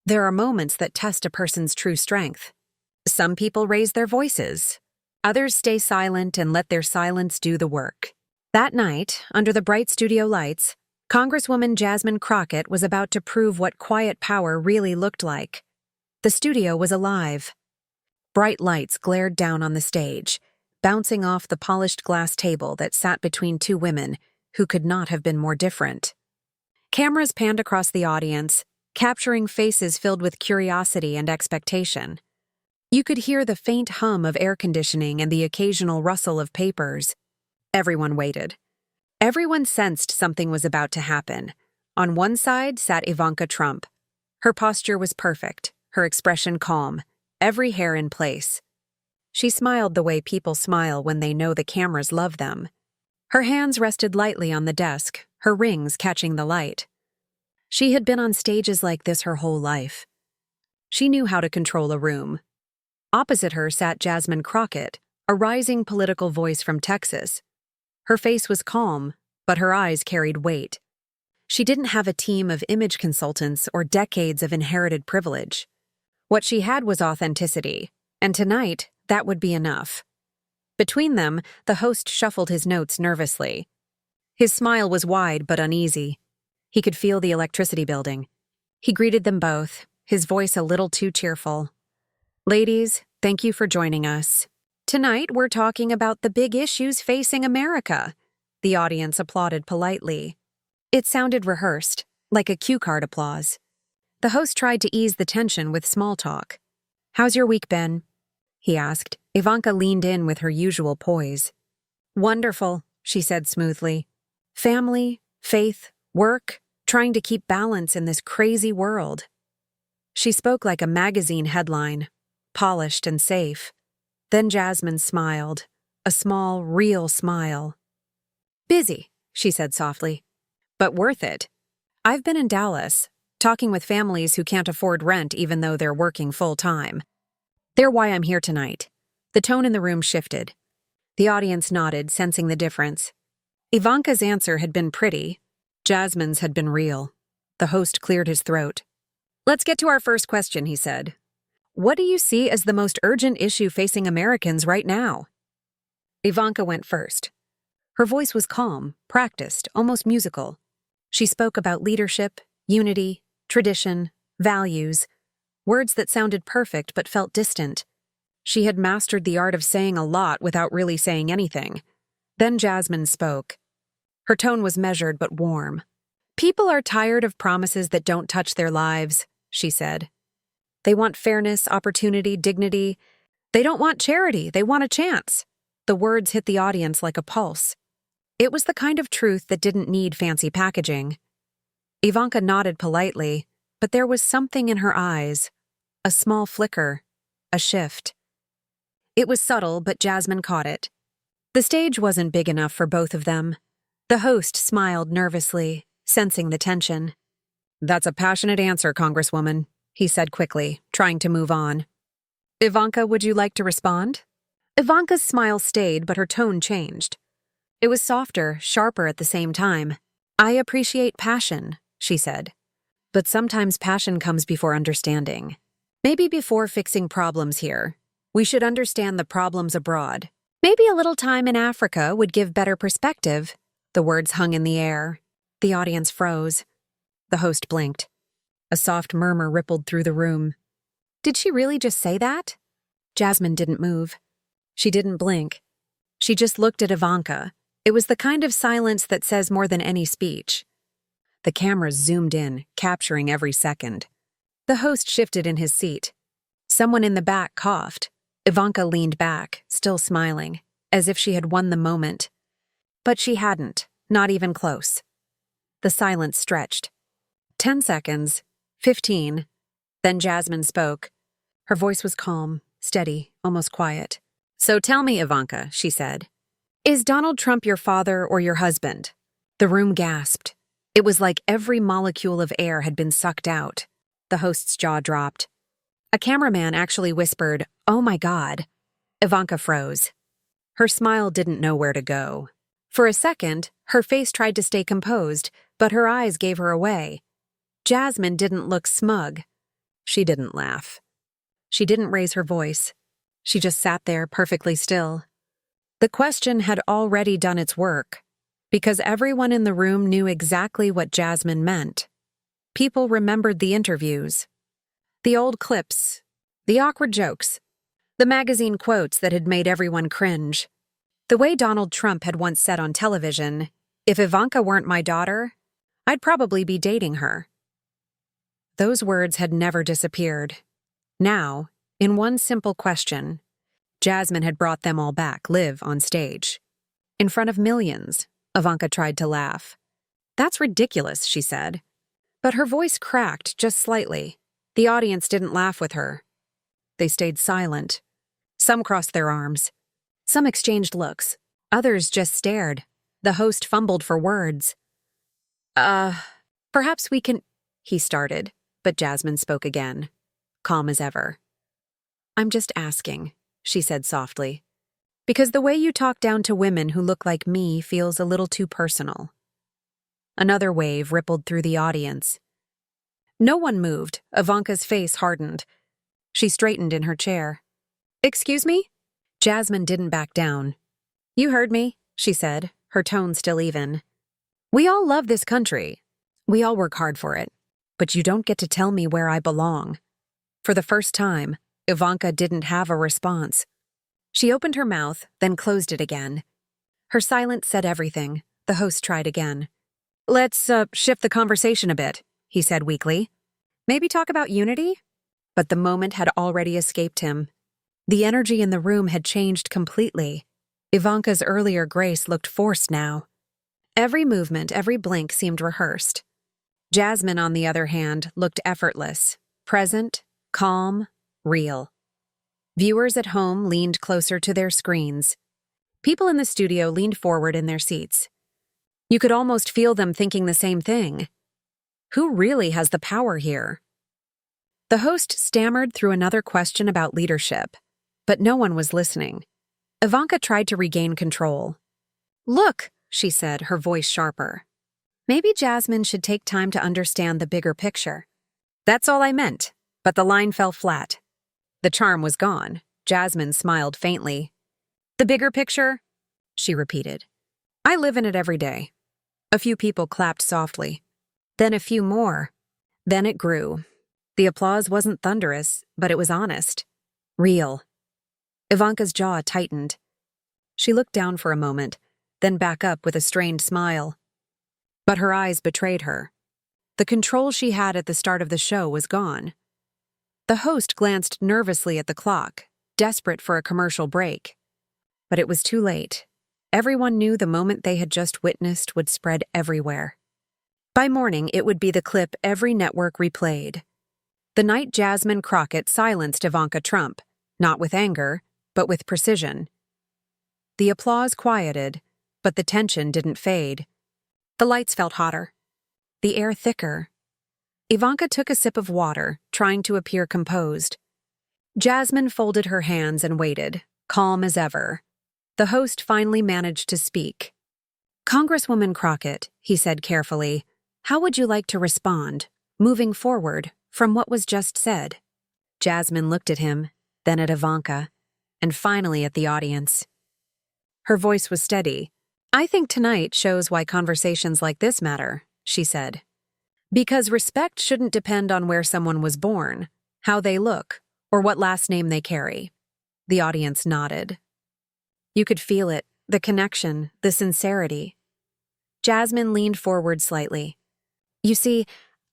There are moments that test a person's true strength. Some people raise their voices. Others stay silent and let their silence do the work. That night, under the bright studio lights, Congresswoman Jasmine Crockett was about to prove what quiet power really looked like. The studio was alive. Bright lights glared down on the stage, bouncing off the polished glass table that sat between two women who could not have been more different. Cameras panned across the audience, capturing faces filled with curiosity and expectation. You could hear the faint hum of air conditioning and the occasional rustle of papers. Everyone waited. Everyone sensed something was about to happen. On one side sat Ivanka Trump. Her posture was perfect, her expression calm, every hair in place. She smiled the way people smile when they know the cameras love them. Her hands rested lightly on the desk, her rings catching the light. She had been on stages like this her whole life. She knew how to control a room. Opposite her sat Jasmine Crockett, a rising political voice from Texas. Her face was calm, but her eyes carried weight. She didn't have a team of image consultants or decades of inherited privilege. What she had was authenticity, and tonight, that would be enough. Between them, the host shuffled his notes nervously. His smile was wide but uneasy. He could feel the electricity building. He greeted them both, his voice a little too cheerful. Ladies, thank you for joining us. Tonight, we're talking about the big issues facing America. The audience applauded politely. It sounded rehearsed, like a cue card applause. The host tried to ease the tension with small talk. "How's your week been?" he asked. Ivanka leaned in with her usual poise. "Wonderful," she said smoothly. "Family, faith, work, trying to keep balance in this crazy world." She spoke like a magazine headline, polished and safe. Then Jasmine smiled, a small, real smile. "Busy," she said softly, "but worth it. I've been in Dallas, talking with families who can't afford rent even though they're working full-time. They're why I'm here tonight." The tone in the room shifted. The audience nodded, sensing the difference. Ivanka's answer had been pretty. Jasmine's had been real. The host cleared his throat. "Let's get to our first question," he said. "What do you see as the most urgent issue facing Americans right now?" Ivanka went first. Her voice was calm, practiced, almost musical. She spoke about leadership, unity, tradition, values, words that sounded perfect but felt distant. She had mastered the art of saying a lot without really saying anything. Then Jasmine spoke. Her tone was measured but warm. "People are tired of promises that don't touch their lives," she said. "They want fairness, opportunity, dignity. They don't want charity, they want a chance." The words hit the audience like a pulse. It was the kind of truth that didn't need fancy packaging. Ivanka nodded politely, but there was something in her eyes. A small flicker, a shift. It was subtle, but Jasmine caught it. The stage wasn't big enough for both of them. The host smiled nervously, sensing the tension. "That's a passionate answer, Congresswoman," he said quickly, trying to move on. "Ivanka, would you like to respond?" Ivanka's smile stayed, but her tone changed. It was softer, sharper at the same time. "I appreciate passion," she said. "But sometimes passion comes before understanding. Maybe before fixing problems here, we should understand the problems abroad. Maybe a little time in Africa would give better perspective." The words hung in the air. The audience froze. The host blinked. A soft murmur rippled through the room. Did she really just say that? Jasmine didn't move. She didn't blink. She just looked at Ivanka. It was the kind of silence that says more than any speech. The cameras zoomed in, capturing every second. The host shifted in his seat. Someone in the back coughed. Ivanka leaned back, still smiling, as if she had won the moment. But she hadn't, not even close. The silence stretched. 10 seconds, 15. Then Jasmine spoke. Her voice was calm, steady, almost quiet. "So tell me, Ivanka," she said, "is Donald Trump your father or your husband?" The room gasped. It was like every molecule of air had been sucked out. The host's jaw dropped. A cameraman actually whispered, "Oh my God." Ivanka froze. Her smile didn't know where to go. For a second, her face tried to stay composed, but her eyes gave her away. Jasmine didn't look smug. She didn't laugh. She didn't raise her voice. She just sat there perfectly still. The question had already done its work, because everyone in the room knew exactly what Jasmine meant. People remembered the interviews, the old clips, the awkward jokes, the magazine quotes that had made everyone cringe. The way Donald Trump had once said on television, "If Ivanka weren't my daughter, I'd probably be dating her." Those words had never disappeared. Now, in one simple question, Jasmine had brought them all back live on stage. In front of millions, Ivanka tried to laugh. "That's ridiculous," she said. But her voice cracked just slightly. The audience didn't laugh with her. They stayed silent. Some crossed their arms. Some exchanged looks. Others just stared. The host fumbled for words. Perhaps we can," he started, but Jasmine spoke again, calm as ever. "I'm just asking," she said softly, "because the way you talk down to women who look like me feels a little too personal." Another wave rippled through the audience. No one moved. Ivanka's face hardened. She straightened in her chair. "Excuse me?" Jasmine didn't back down. "You heard me," she said, her tone still even. "We all love this country. We all work hard for it. But you don't get to tell me where I belong." For the first time, Ivanka didn't have a response. She opened her mouth, then closed it again. Her silence said everything. The host tried again. "Let's shift the conversation a bit," he said weakly. "Maybe talk about unity?" But the moment had already escaped him. The energy in the room had changed completely. Ivanka's earlier grace looked forced now. Every movement, every blink seemed rehearsed. Jasmine, on the other hand, looked effortless, present, calm, real. Viewers at home leaned closer to their screens. People in the studio leaned forward in their seats. You could almost feel them thinking the same thing. Who really has the power here? The host stammered through another question about leadership, but no one was listening. Ivanka tried to regain control. "Look," she said, her voice sharper. "Maybe Jasmine should take time to understand the bigger picture." "That's all I meant," but the line fell flat. The charm was gone. Jasmine smiled faintly. "The bigger picture?" she repeated. "I live in it every day." A few people clapped softly. Then a few more. Then it grew. The applause wasn't thunderous, but it was honest. Real. Ivanka's jaw tightened. She looked down for a moment, then back up with a strained smile. But her eyes betrayed her. The control she had at the start of the show was gone. The host glanced nervously at the clock, desperate for a commercial break. But it was too late. Everyone knew the moment they had just witnessed would spread everywhere. By morning, it would be the clip every network replayed. The night Jasmine Crockett silenced Ivanka Trump, not with anger, but with precision. The applause quieted, but the tension didn't fade. The lights felt hotter. The air thicker. Ivanka took a sip of water, trying to appear composed. Jasmine folded her hands and waited, calm as ever. The host finally managed to speak. "Congresswoman Crockett," he said carefully, "how would you like to respond, moving forward, from what was just said?" Jasmine looked at him, then at Ivanka, and finally at the audience. Her voice was steady. "I think tonight shows why conversations like this matter," she said. "Because respect shouldn't depend on where someone was born, how they look, or what last name they carry." The audience nodded. You could feel it, the connection, the sincerity. Jasmine leaned forward slightly. "You see,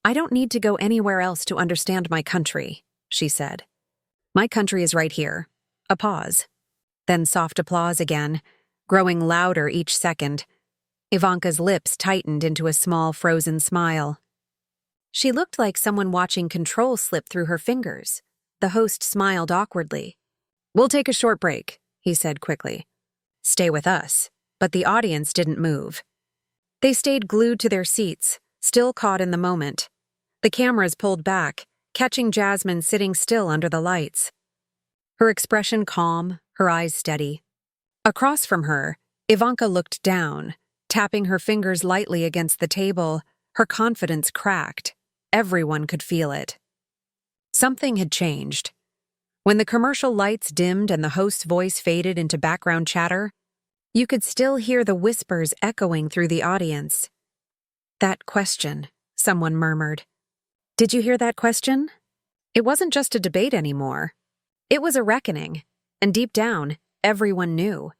I don't need to go anywhere else to understand my country," she said. "My country is right here." A pause. Then soft applause again, growing louder each second. Ivanka's lips tightened into a small frozen smile. She looked like someone watching control slip through her fingers. The host smiled awkwardly. "We'll take a short break," he said quickly. "Stay with us." But the audience didn't move. They stayed glued to their seats, still caught in the moment. The cameras pulled back, catching Jasmine sitting still under the lights. Her expression calm, her eyes steady. Across from her, Ivanka looked down, tapping her fingers lightly against the table. Her confidence cracked. Everyone could feel it. Something had changed. When the commercial lights dimmed and the host's voice faded into background chatter, you could still hear the whispers echoing through the audience. "That question," someone murmured. "Did you hear that question?" It wasn't just a debate anymore. It was a reckoning, and deep down, everyone knew.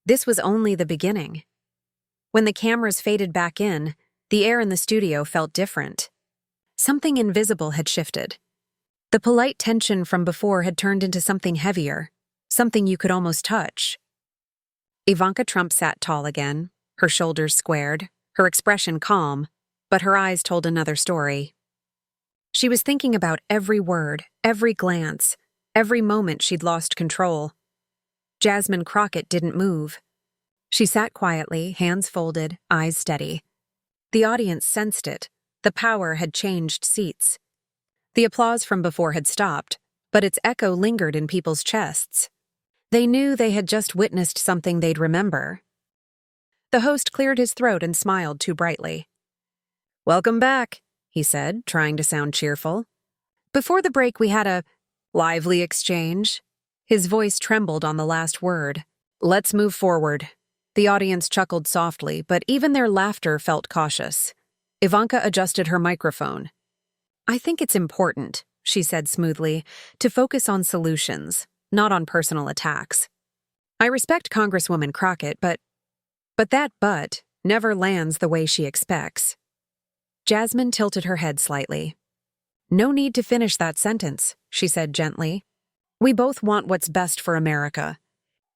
This was only the beginning. When the cameras faded back in, the air in the studio felt different. Something invisible had shifted. The polite tension from before had turned into something heavier, something you could almost touch. Ivanka Trump sat tall again, her shoulders squared, her expression calm, but her eyes told another story. She was thinking about every word, every glance, every moment she'd lost control. Jasmine Crockett didn't move. She sat quietly, hands folded, eyes steady. The audience sensed it. The power had changed seats. The applause from before had stopped, but its echo lingered in people's chests. They knew they had just witnessed something they'd remember. The host cleared his throat and smiled too brightly. "Welcome back," he said, trying to sound cheerful. "Before the break we had a lively exchange." His voice trembled on the last word. "Let's move forward." The audience chuckled softly, but even their laughter felt cautious. Ivanka adjusted her microphone. "I think it's important," she said smoothly, "to focus on solutions, not on personal attacks. I respect Congresswoman Crockett, but that but never lands the way she expects." Jasmine tilted her head slightly. "No need to finish that sentence," she said gently. "We both want what's best for America.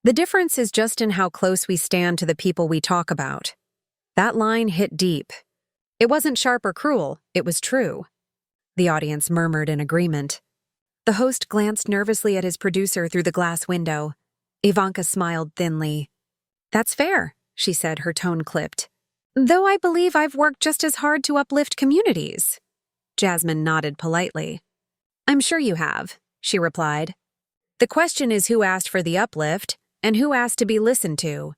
The difference is just in how close we stand to the people we talk about." That line hit deep. It wasn't sharp or cruel, it was true. The audience murmured in agreement. The host glanced nervously at his producer through the glass window. Ivanka smiled thinly. "That's fair," she said, her tone clipped. "Though I believe I've worked just as hard to uplift communities." Jasmine nodded politely. "I'm sure you have," she replied. "The question is who asked for the uplift and who asked to be listened to."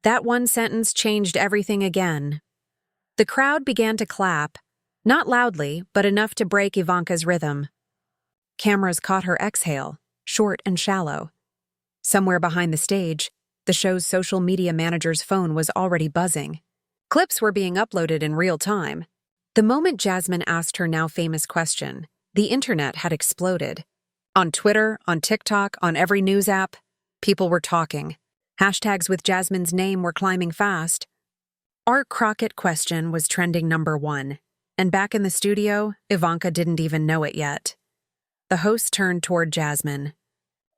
That one sentence changed everything again. The crowd began to clap, not loudly, but enough to break Ivanka's rhythm. Cameras caught her exhale, short and shallow. Somewhere behind the stage, the show's social media manager's phone was already buzzing. Clips were being uploaded in real time. The moment Jasmine asked her now famous question, the internet had exploded. On Twitter, on TikTok, on every news app, people were talking. Hashtags with Jasmine's name were climbing fast. Art Crockett question was trending #1, and back in the studio, Ivanka didn't even know it yet. The host turned toward Jasmine.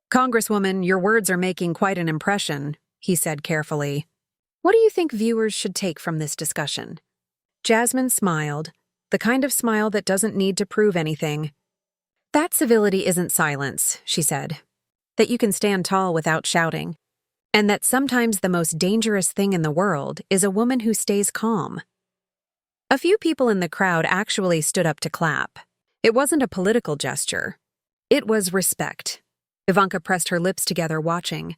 "Congresswoman, your words are making quite an impression," he said carefully. "What do you think viewers should take from this discussion?" Jasmine smiled, the kind of smile that doesn't need to prove anything. "That civility isn't silence," she said. "That you can stand tall without shouting. And that sometimes the most dangerous thing in the world is a woman who stays calm." A few people in the crowd actually stood up to clap. It wasn't a political gesture. It was respect. Ivanka pressed her lips together, watching.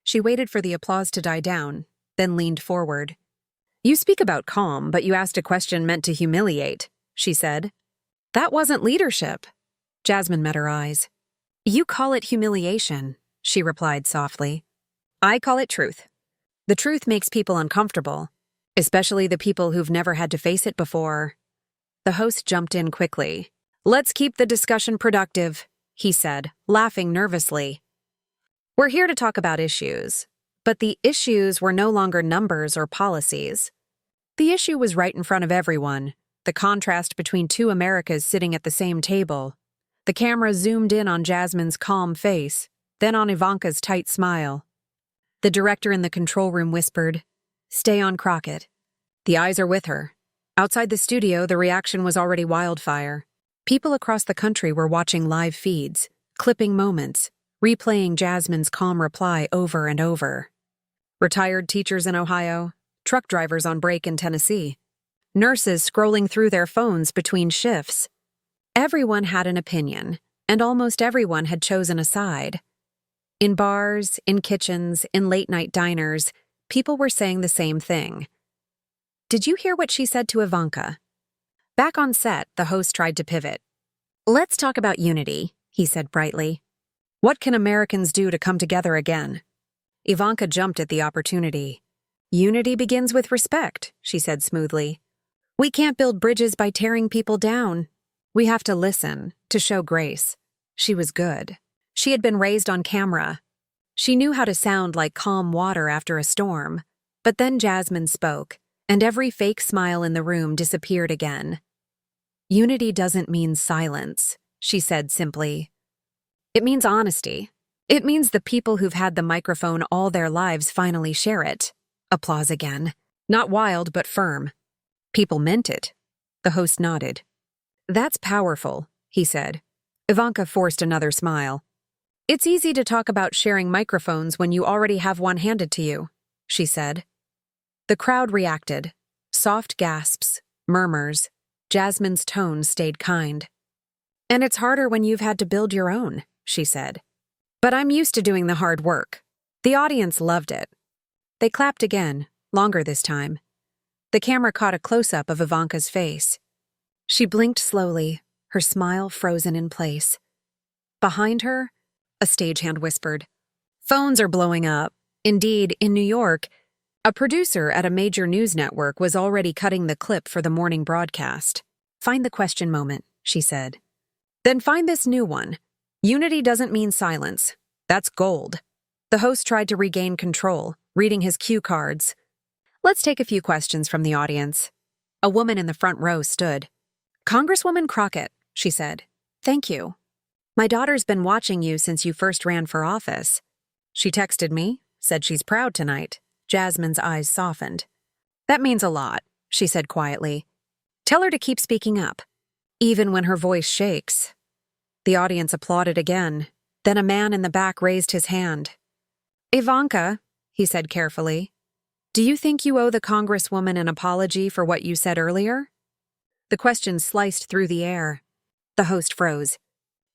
She waited for the applause to die down, then leaned forward. "You speak about calm, but you asked a question meant to humiliate," she said. "That wasn't leadership." Jasmine met her eyes. "You call it humiliation," she replied softly. "I call it truth. The truth makes people uncomfortable, especially the people who've never had to face it before." The host jumped in quickly. "Let's keep the discussion productive," he said, laughing nervously. "We're here to talk about issues, but the issues were no longer numbers or policies. The issue was right in front of everyone, the contrast between two Americas sitting at the same table. The camera zoomed in on Jasmine's calm face, then on Ivanka's tight smile. The director in the control room whispered, "Stay on Crockett." The eyes are with her. Outside the studio, the reaction was already wildfire. People across the country were watching live feeds, clipping moments, replaying Jasmine's calm reply over and over. Retired teachers in Ohio, truck drivers on break in Tennessee, nurses scrolling through their phones between shifts. Everyone had an opinion, and almost everyone had chosen a side. In bars, in kitchens, in late-night diners, people were saying the same thing. "Did you hear what she said to Ivanka?" Back on set, the host tried to pivot. Let's talk about unity, he said brightly. What can Americans do to come together again? Ivanka jumped at the opportunity. Unity begins with respect, she said smoothly. We can't build bridges by tearing people down. We have to listen, to show grace. She was good. She had been raised on camera. She knew how to sound like calm water after a storm. But then Jasmine spoke, and every fake smile in the room disappeared again. Unity doesn't mean silence, she said simply. It means honesty. It means the people who've had the microphone all their lives finally share it. Applause again. Not wild, but firm. People meant it. The host nodded. That's powerful, he said. Ivanka forced another smile. It's easy to talk about sharing microphones when you already have one handed to you, she said. The crowd reacted. Soft gasps, murmurs. Jasmine's tone stayed kind. And it's harder when you've had to build your own, she said. But I'm used to doing the hard work. The audience loved it. They clapped again, longer this time. The camera caught a close-up of Ivanka's face. She blinked slowly, her smile frozen in place. Behind her, a stagehand whispered, "Phones are blowing up." Indeed, in New York, a producer at a major news network was already cutting the clip for the morning broadcast. "Find the question moment," she said. "Then find this new one. Unity doesn't mean silence. That's gold." The host tried to regain control, reading his cue cards. "Let's take a few questions from the audience." A woman in the front row stood. "Congresswoman Crockett," she said. "Thank you. My daughter's been watching you since you first ran for office. She texted me, said she's proud tonight." Jasmine's eyes softened. "That means a lot," she said quietly. "Tell her to keep speaking up, even when her voice shakes." The audience applauded again. Then a man in the back raised his hand. "Ivanka," he said carefully, "do you think you owe the Congresswoman an apology for what you said earlier?" The question sliced through the air. The host froze.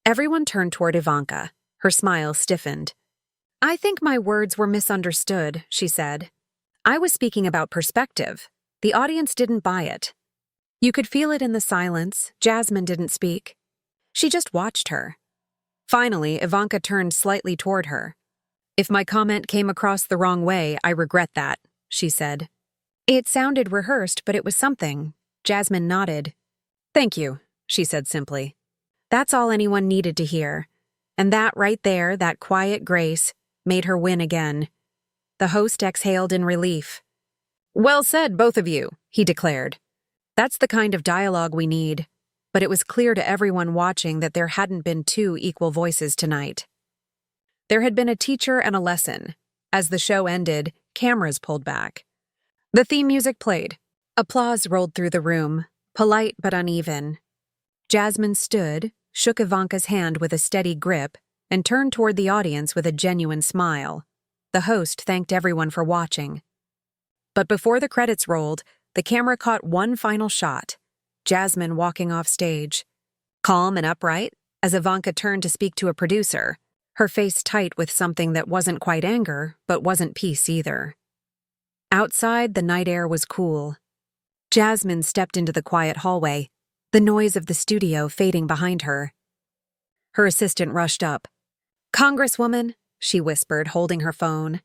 Everyone turned toward Ivanka. Her smile stiffened. "I think my words were misunderstood," she said. "I was speaking about perspective. The audience didn't buy it. You could feel it in the silence. Jasmine didn't speak. She just watched her." Finally, Ivanka turned slightly toward her. "If my comment came across the wrong way, I regret that," she said. "It sounded rehearsed, but it was something." Jasmine nodded. "Thank you," she said simply. That's all anyone needed to hear. And that right there, that quiet grace, made her win again. The host exhaled in relief. "Well said, both of you," he declared. "That's the kind of dialogue we need." But it was clear to everyone watching that there hadn't been two equal voices tonight. There had been a teacher and a lesson. As the show ended, cameras pulled back. The theme music played. Applause rolled through the room, polite but uneven. Jasmine stood, shook Ivanka's hand with a steady grip, and turned toward the audience with a genuine smile. The host thanked everyone for watching. But before the credits rolled, the camera caught one final shot. Jasmine walking off stage. Calm and upright, as Ivanka turned to speak to a producer, her face tight with something that wasn't quite anger, but wasn't peace either. Outside, the night air was cool. Jasmine stepped into the quiet hallway, the noise of the studio fading behind her. Her assistant rushed up. "Congresswoman," she whispered, holding her phone.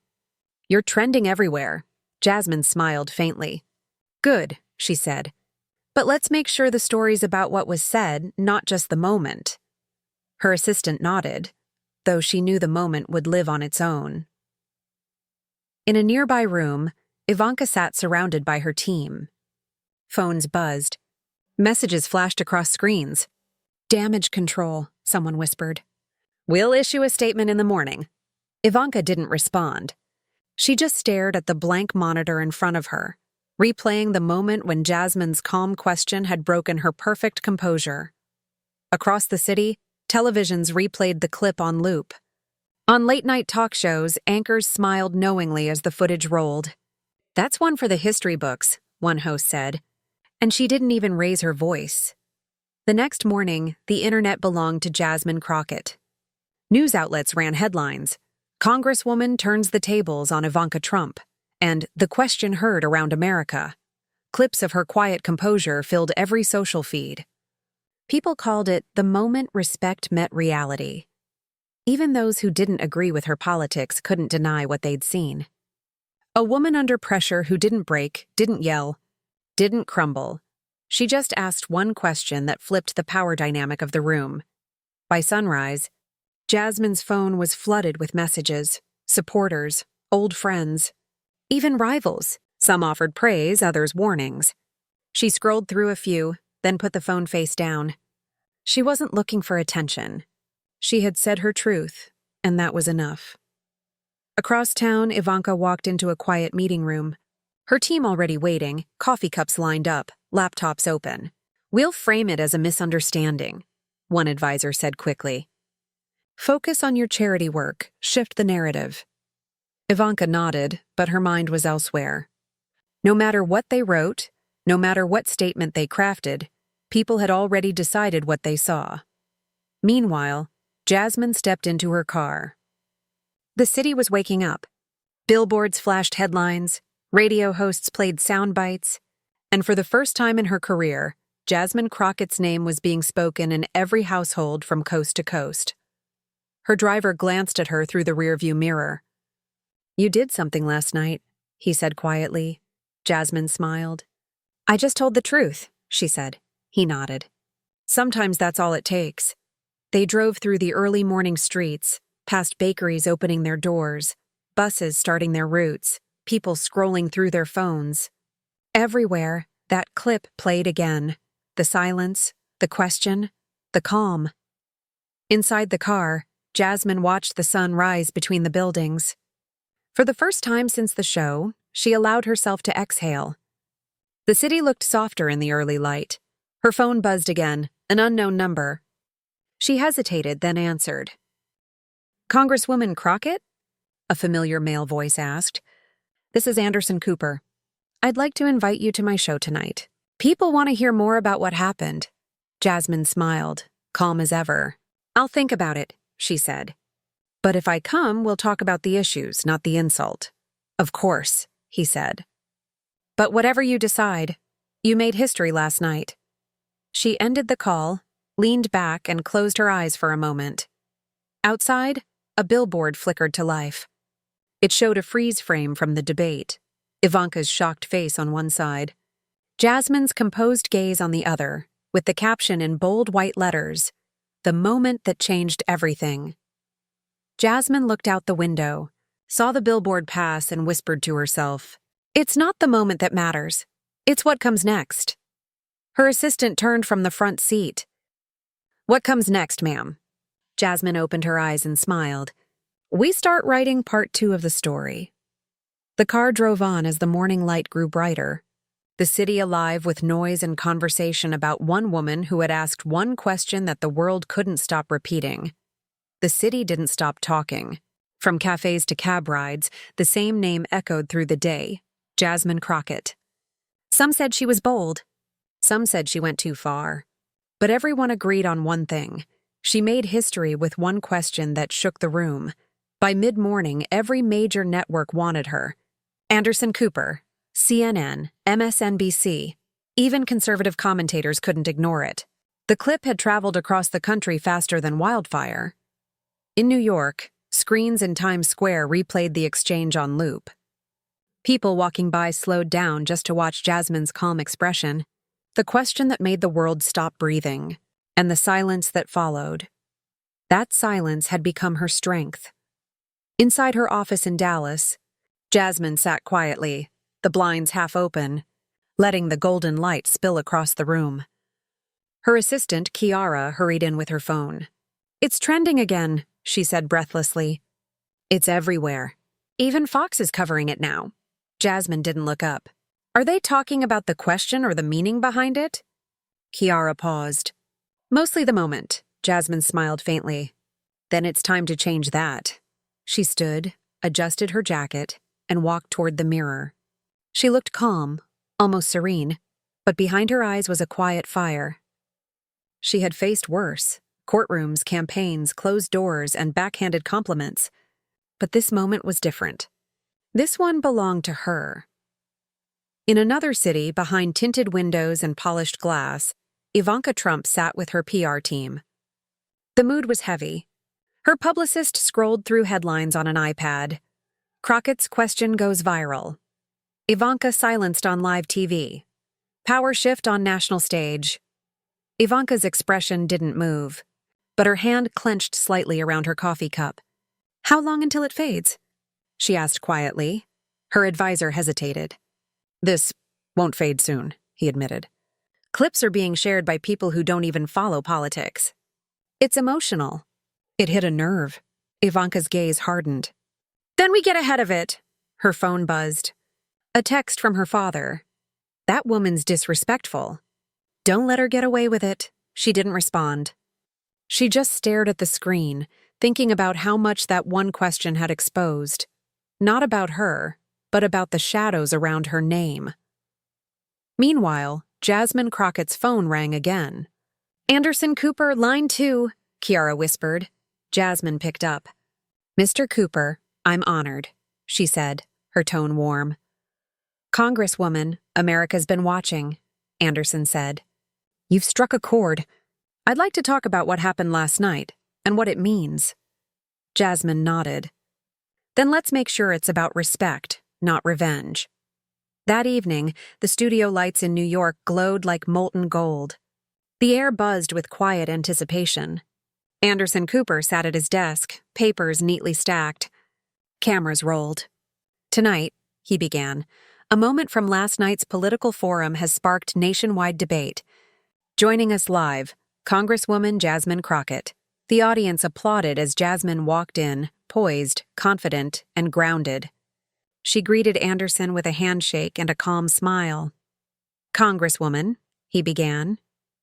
"You're trending everywhere." Jasmine smiled faintly. "Good," she said. "But let's make sure the story's about what was said, not just the moment." Her assistant nodded, though she knew the moment would live on its own. In a nearby room, Ivanka sat surrounded by her team. Phones buzzed. Messages flashed across screens. "Damage control," someone whispered. "We'll issue a statement in the morning." Ivanka didn't respond. She just stared at the blank monitor in front of her, replaying the moment when Jasmine's calm question had broken her perfect composure. Across the city, televisions replayed the clip on loop. On late-night talk shows, anchors smiled knowingly as the footage rolled. "That's one for the history books," one host said. And she didn't even raise her voice. The next morning, the internet belonged to Jasmine Crockett. News outlets ran headlines. "Congresswoman turns the tables on Ivanka Trump," and "The question heard around America." Clips of her quiet composure filled every social feed. People called it the moment respect met reality. Even those who didn't agree with her politics couldn't deny what they'd seen. A woman under pressure who didn't break, didn't yell, didn't crumble. She just asked one question that flipped the power dynamic of the room. By sunrise, Jasmine's phone was flooded with messages, supporters, old friends, even rivals. Some offered praise, others warnings. She scrolled through a few, then put the phone face down. She wasn't looking for attention. She had said her truth, and that was enough. Across town, Ivanka walked into a quiet meeting room. Her team already waiting, coffee cups lined up, laptops open. "We'll frame it as a misunderstanding," one advisor said quickly. "Focus on your charity work, shift the narrative." Ivanka nodded, but her mind was elsewhere. No matter what they wrote, no matter what statement they crafted, people had already decided what they saw. Meanwhile, Jasmine stepped into her car. The city was waking up. Billboards flashed headlines, radio hosts played sound bites, and for the first time in her career, Jasmine Crockett's name was being spoken in every household from coast to coast. Her driver glanced at her through the rearview mirror. "You did something last night," he said quietly. Jasmine smiled. "I just told the truth," she said. He nodded. "Sometimes that's all it takes." They drove through the early morning streets, past bakeries opening their doors, buses starting their routes, people scrolling through their phones. Everywhere, that clip played again. The silence, the question, the calm. Inside the car, Jasmine watched the sun rise between the buildings. For the first time since the show, she allowed herself to exhale. The city looked softer in the early light. Her phone buzzed again, an unknown number. She hesitated, then answered. "Congresswoman Crockett?" a familiar male voice asked. "This is Anderson Cooper. I'd like to invite you to my show tonight. People want to hear more about what happened." Jasmine smiled, calm as ever. "I'll think about it," she said. "But if I come, we'll talk about the issues, not the insult." "Of course," he said. "But whatever you decide, you made history last night." She ended the call, leaned back, and closed her eyes for a moment. Outside, a billboard flickered to life. It showed a freeze frame from the debate, Ivanka's shocked face on one side, Jasmine's composed gaze on the other, with the caption in bold white letters, "The moment that changed everything." Jasmine looked out the window, saw the billboard pass, and whispered to herself, "It's not the moment that matters. It's what comes next." Her assistant turned from the front seat. "What comes next, ma'am?" Jasmine opened her eyes and smiled. "We start writing part 2 of the story." The car drove on as the morning light grew brighter, the city alive with noise and conversation about one woman who had asked one question that the world couldn't stop repeating. The city didn't stop talking. From cafes to cab rides, the same name echoed through the day, Jasmine Crockett. Some said she was bold. Some said she went too far. But everyone agreed on one thing. She made history with one question that shook the room. By mid-morning, every major network wanted her. Anderson Cooper, CNN, MSNBC, even conservative commentators couldn't ignore it. The clip had traveled across the country faster than wildfire. In New York, screens in Times Square replayed the exchange on loop. People walking by slowed down just to watch Jasmine's calm expression, the question that made the world stop breathing, and the silence that followed. That silence had become her strength. Inside her office in Dallas, Jasmine sat quietly, the blinds half open, letting the golden light spill across the room. Her assistant, Kiara, hurried in with her phone. "It's trending again," she said breathlessly. "It's everywhere. Even Fox is covering it now." Jasmine didn't look up. "Are they talking about the question or the meaning behind it?" Kiara paused. "Mostly the moment," Jasmine smiled faintly. "Then it's time to change that." She stood, adjusted her jacket, and walked toward the mirror. She looked calm, almost serene, but behind her eyes was a quiet fire. She had faced worse. Courtrooms, campaigns, closed doors, and backhanded compliments. But this moment was different. This one belonged to her. In another city, behind tinted windows and polished glass, Ivanka Trump sat with her PR team. The mood was heavy. Her publicist scrolled through headlines on an iPad. Crockett's question goes viral. Ivanka silenced on live TV. Power shift on national stage. Ivanka's expression didn't move, but her hand clenched slightly around her coffee cup. "How long until it fades?" she asked quietly. Her advisor hesitated. "This won't fade soon," he admitted. "Clips are being shared by people who don't even follow politics. It's emotional." It hit a nerve. Ivanka's gaze hardened. "Then we get ahead of it." Her phone buzzed. A text from her father. "That woman's disrespectful. Don't let her get away with it." She didn't respond. She just stared at the screen, thinking about how much that one question had exposed. Not about her, but about the shadows around her name. Meanwhile, Jasmine Crockett's phone rang again. "Anderson Cooper, line 2, Kiara whispered. Jasmine picked up. "Mr. Cooper, I'm honored," she said, her tone warm. "Congresswoman, America's been watching," Anderson said. "You've struck a chord. I'd like to talk about what happened last night and what it means." Jasmine nodded. "Then let's make sure it's about respect, not revenge." That evening, the studio lights in New York glowed like molten gold. The air buzzed with quiet anticipation. Anderson Cooper sat at his desk, papers neatly stacked. Cameras rolled. "Tonight," he began, "a moment from last night's political forum has sparked nationwide debate. Joining us live, Congresswoman Jasmine Crockett." The audience applauded as Jasmine walked in, poised, confident, and grounded. She greeted Anderson with a handshake and a calm smile. "Congresswoman," he began,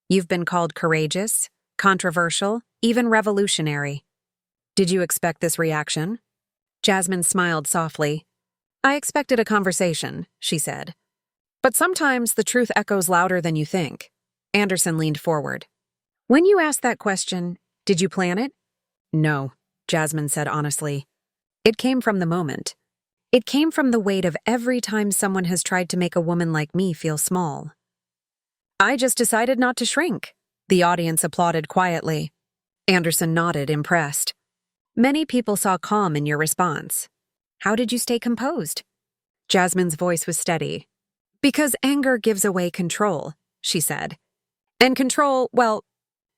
"you've been called courageous, controversial, even revolutionary. Did you expect this reaction?" Jasmine smiled softly. "I expected a conversation," she said. "But sometimes the truth echoes louder than you think." Anderson leaned forward. "When you asked that question, did you plan it?" "No," Jasmine said honestly. "It came from the moment. It came from the weight of every time someone has tried to make a woman like me feel small. I just decided not to shrink." The audience applauded quietly. Anderson nodded, impressed. "Many people saw calm in your response. How did you stay composed?" Jasmine's voice was steady. "Because anger gives away control," she said. "And control, well,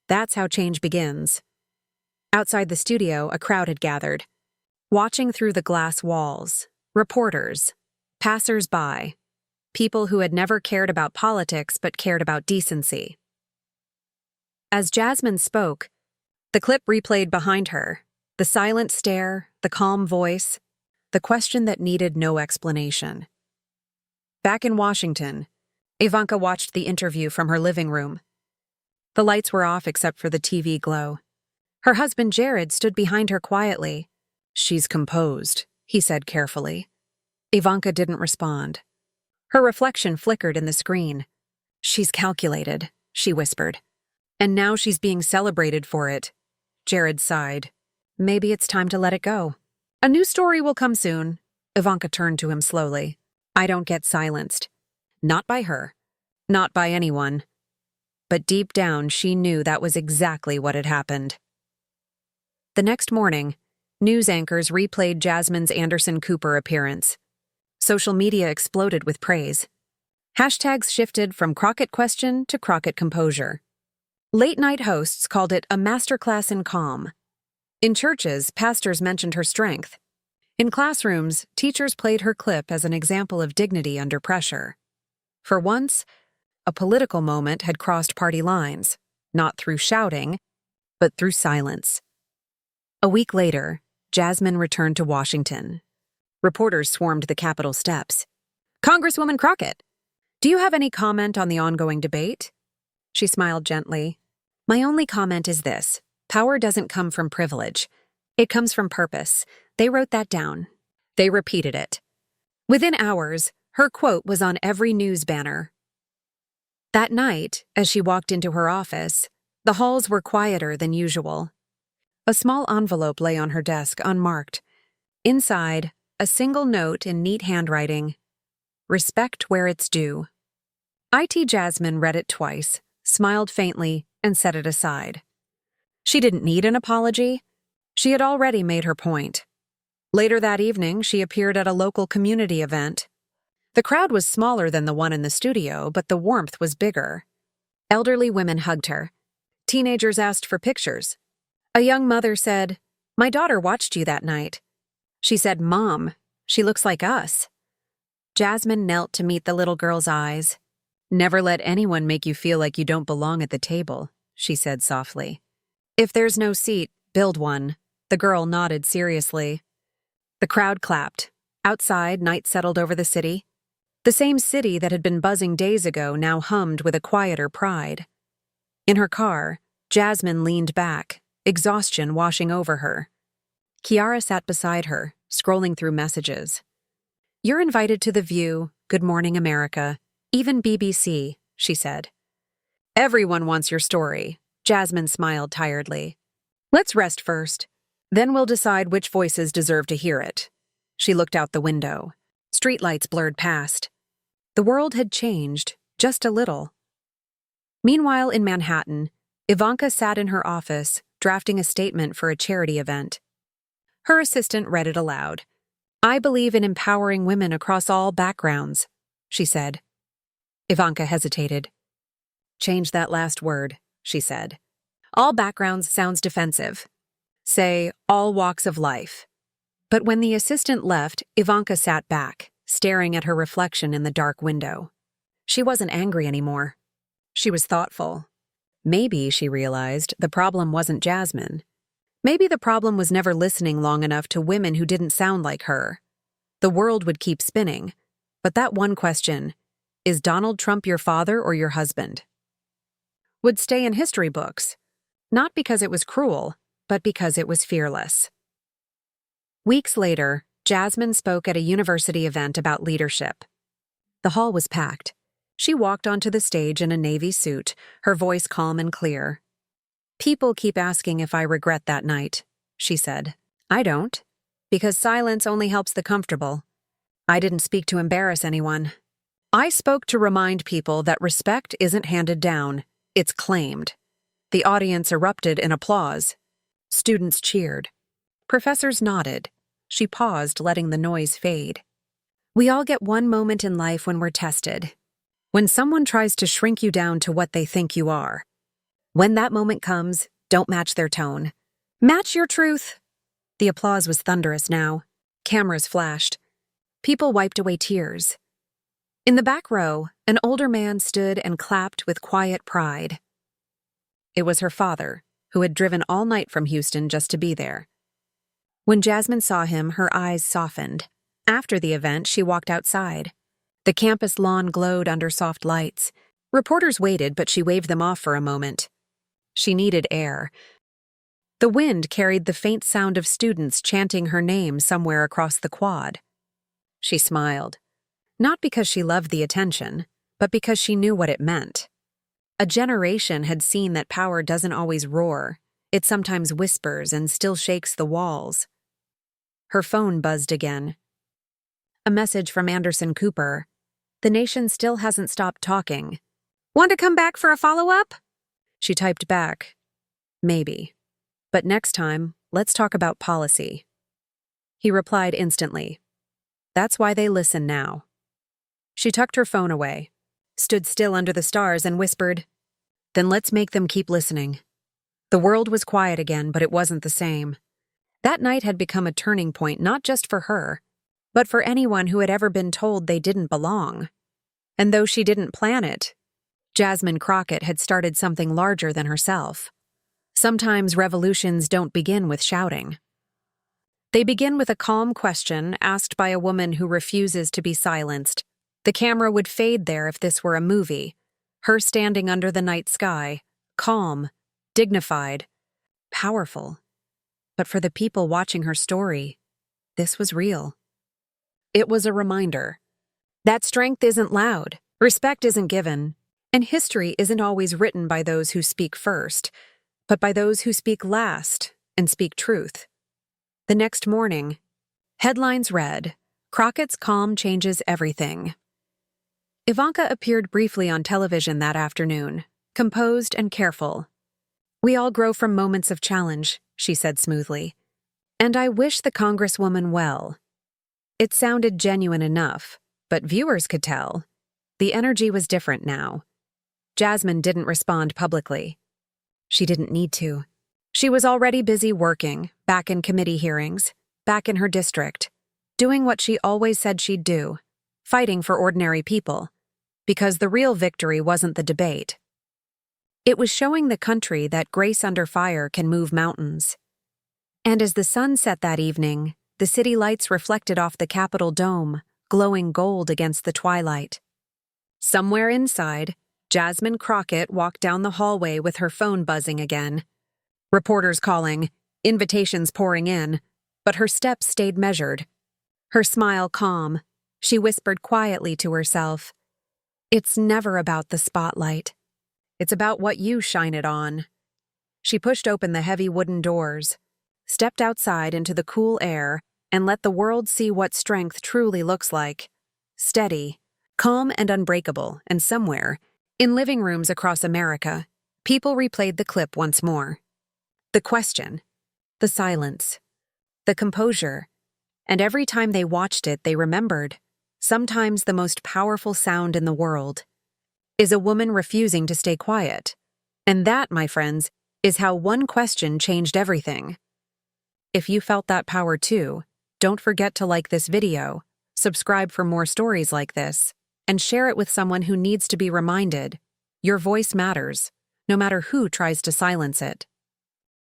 that's how change begins." Outside the studio, a crowd had gathered. Watching through the glass walls, reporters, passers-by, people who had never cared about politics but cared about decency. As Jasmine spoke, the clip replayed behind her, the silent stare, the calm voice, the question that needed no explanation. Back in Washington, Ivanka watched the interview from her living room. The lights were off except for the TV glow. Her husband Jared stood behind her quietly. "She's composed," he said carefully. Ivanka didn't respond. Her reflection flickered in the screen. "She's calculated," she whispered. "And now she's being celebrated for it." Jared sighed. "Maybe it's time to let it go." "A new story will come soon." Ivanka turned to him slowly. "I don't get silenced. Not by her. Not by anyone." But deep down, she knew that was exactly what had happened. The next morning, news anchors replayed Jasmine's Anderson Cooper appearance. Social media exploded with praise. Hashtags shifted from Crockett question to Crockett composure. Late-night hosts called it a masterclass in calm. In churches, pastors mentioned her strength. In classrooms, teachers played her clip as an example of dignity under pressure. For once, a political moment had crossed party lines, not through shouting, but through silence. A week later, Jasmine returned to Washington. Reporters swarmed the Capitol steps. "Congresswoman Crockett, do you have any comment on the ongoing debate?" She smiled gently. "My only comment is this: power doesn't come from privilege. It comes from purpose. They wrote that down. They repeated it." Within hours, her quote was on every news banner. That night, as she walked into her office, the halls were quieter than usual. A small envelope lay on her desk, unmarked. Inside, a single note in neat handwriting: "Respect where it's due." IT Jasmine read it twice, smiled faintly, and set it aside. She didn't need an apology. She had already made her point. Later that evening, she appeared at a local community event. The crowd was smaller than the one in the studio, but the warmth was bigger. Elderly women hugged her. Teenagers asked for pictures. A young mother said, "My daughter watched you that night." She said, "Mom, she looks like us." Jasmine knelt to meet the little girl's eyes. "Never let anyone make you feel like you don't belong at the table," she said softly. "If there's no seat, build one." The girl nodded seriously. The crowd clapped. Outside, night settled over the city. The same city that had been buzzing days ago now hummed with a quieter pride. In her car, Jasmine leaned back, exhaustion washing over her. Kiara sat beside her, scrolling through messages. "You're invited to The View, Good Morning America, even BBC," she said. "Everyone wants your story," Jasmine smiled tiredly. "Let's rest first. Then we'll decide which voices deserve to hear it." She looked out the window. Streetlights blurred past. The world had changed, just a little. Meanwhile, in Manhattan, Ivanka sat in her office, drafting a statement for a charity event. Her assistant read it aloud. "I believe in empowering women across all backgrounds," she said. Ivanka hesitated. "Change that last word," she said. "All backgrounds sounds defensive. Say, all walks of life." But when the assistant left, Ivanka sat back, staring at her reflection in the dark window. She wasn't angry anymore. She was thoughtful. Maybe, she realized, the problem wasn't Jasmine. Maybe the problem was never listening long enough to women who didn't sound like her. The world would keep spinning, but that one question, "Is Donald Trump your father or your husband?" would stay in history books, not because it was cruel, but because it was fearless. Weeks later, Jasmine spoke at a university event about leadership. The hall was packed. She walked onto the stage in a navy suit, her voice calm and clear. "People keep asking if I regret that night," she said. "I don't, because silence only helps the comfortable. I didn't speak to embarrass anyone. I spoke to remind people that respect isn't handed down, it's claimed." The audience erupted in applause. Students cheered. Professors nodded. She paused, letting the noise fade. We all get one moment in life when we're tested. When someone tries to shrink you down to what they think you are. When that moment comes, don't match their tone. Match your truth. The applause was thunderous now. Cameras flashed. People wiped away tears. In the back row, an older man stood and clapped with quiet pride. It was her father, who had driven all night from Houston just to be there. When Jasmine saw him, her eyes softened. After the event, she walked outside. The campus lawn glowed under soft lights. Reporters waited, but she waved them off for a moment. She needed air. The wind carried the faint sound of students chanting her name somewhere across the quad. She smiled. Not because she loved the attention, but because she knew what it meant. A generation had seen that power doesn't always roar. It sometimes whispers and still shakes the walls. Her phone buzzed again. A message from Anderson Cooper. "The nation still hasn't stopped talking. Want to come back for a follow-up?" She typed back. "Maybe. But next time, let's talk about policy." He replied instantly. "That's why they listen now." She tucked her phone away, stood still under the stars and whispered, "Then let's make them keep listening." The world was quiet again, but it wasn't the same. That night had become a turning point not just for her, but for anyone who had ever been told they didn't belong. And though she didn't plan it, Jasmine Crockett had started something larger than herself. Sometimes revolutions don't begin with shouting. They begin with a calm question asked by a woman who refuses to be silenced. The camera would fade there if this were a movie. Her standing under the night sky, calm, dignified, powerful. But for the people watching her story, this was real. It was a reminder that strength isn't loud, respect isn't given, and history isn't always written by those who speak first, but by those who speak last and speak truth. The next morning, headlines read, "Crockett's calm changes everything." Ivanka appeared briefly on television that afternoon, composed and careful. "We all grow from moments of challenge," she said smoothly. "And I wish the Congresswoman well." It sounded genuine enough, but viewers could tell. The energy was different now. Jasmine didn't respond publicly. She didn't need to. She was already busy working, back in committee hearings, back in her district, doing what she always said she'd do, fighting for ordinary people, because the real victory wasn't the debate. It was showing the country that grace under fire can move mountains. And as the sun set that evening, the city lights reflected off the Capitol dome, glowing gold against the twilight. Somewhere inside, Jasmine Crockett walked down the hallway with her phone buzzing again. Reporters calling, invitations pouring in, but her steps stayed measured. Her smile calm, she whispered quietly to herself, "It's never about the spotlight. It's about what you shine it on." She pushed open the heavy wooden doors, stepped outside into the cool air, and let the world see what strength truly looks like. Steady, calm and unbreakable, and somewhere, in living rooms across America, people replayed the clip once more. The question, the silence, the composure, and every time they watched it, they remembered, sometimes the most powerful sound in the world is a woman refusing to stay quiet. And that, my friends, is how one question changed everything. If you felt that power too, don't forget to like this video, subscribe for more stories like this, and share it with someone who needs to be reminded. Your voice matters, no matter who tries to silence it.